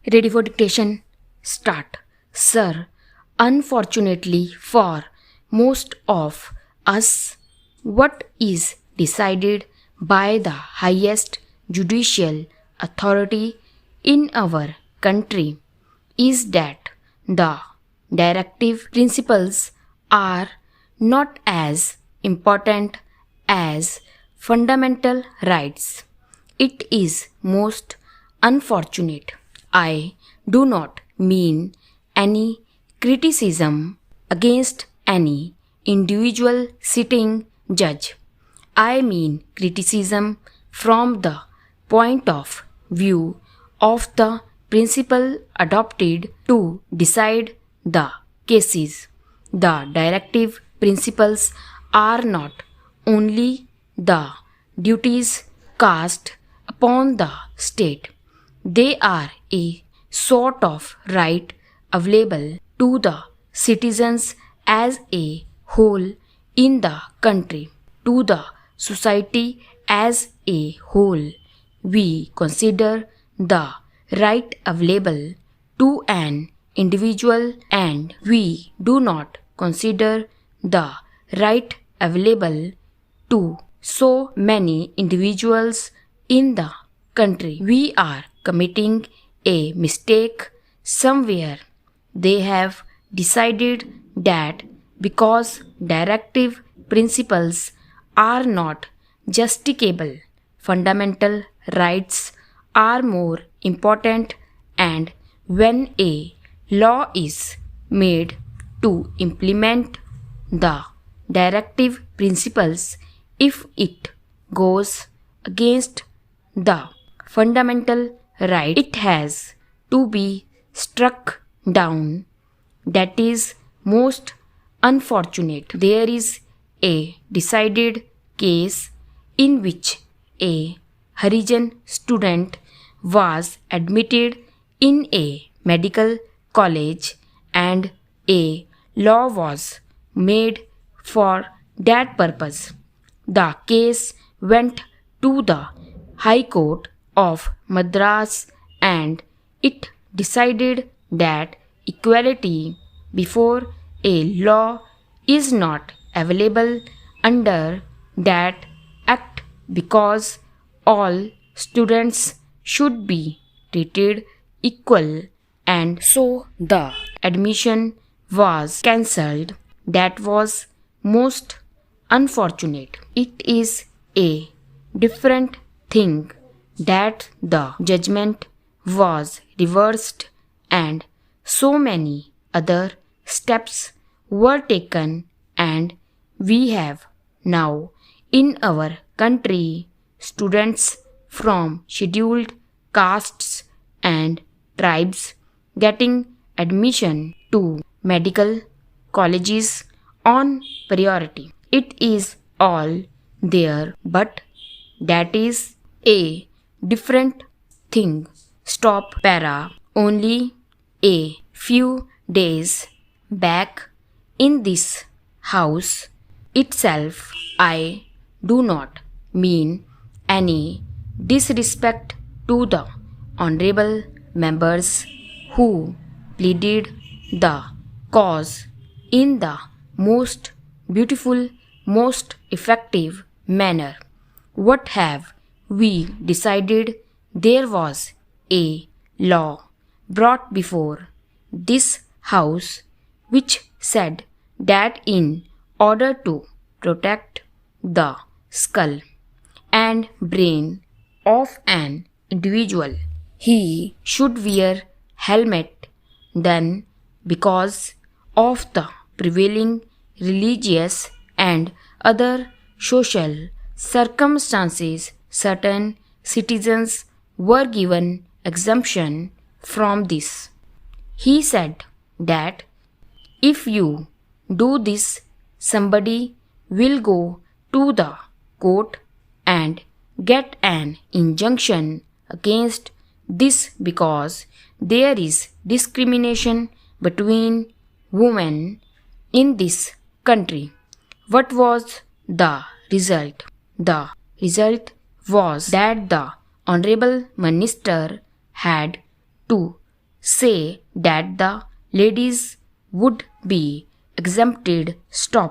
Ready for dictation? Start. Sir, unfortunately for most of us, what is decided by the highest judicial authority in our country is that the directive principles are not as important as fundamental rights. It is most unfortunate. I do not mean any criticism against any individual sitting judge. I mean criticism from the point of view of the principle adopted to decide the cases. The directive principles are not only the duties cast upon the state, they are a sort of right available to the citizens as a whole in the country, to the society as a whole. We consider the right available to an individual and we do not consider the right available to so many individuals in the country. We are committing a mistake somewhere. They have decided that because directive principles are not justifiable, fundamental rights are more important, and when a law is made to implement the directive principles, if it goes against the fundamental right, it has to be struck down. That is most unfortunate. There is a decided case in which a Harijan student was admitted in a medical college and a law was made for that purpose. The case went to the High Court of Madras and it decided that equality before a law is not available under that act because all students should be treated equal, and so the admission was cancelled. That was most unfortunate. It is a different thing that the judgment was reversed and so many other steps were taken, and we have now in our country students from scheduled castes and tribes getting admission to medical colleges on priority. It is all there, but that is a different thing. Stop para. Only a few days back in this house itself, I do not mean any disrespect to the honorable members who pleaded the cause in the most beautiful, most effective manner. What have we decided? There was a law brought before this house which said that in order to protect the skull and brain of an individual, he should wear helmet. Then because of the prevailing religious and other social circumstances, certain citizens were given exemption from this. He said that if you do this, somebody will go to the court and get an injunction against this because there is discrimination between women in this country. What was the result? The result was that the Honorable Minister had to say that the ladies would be exempted. Stop.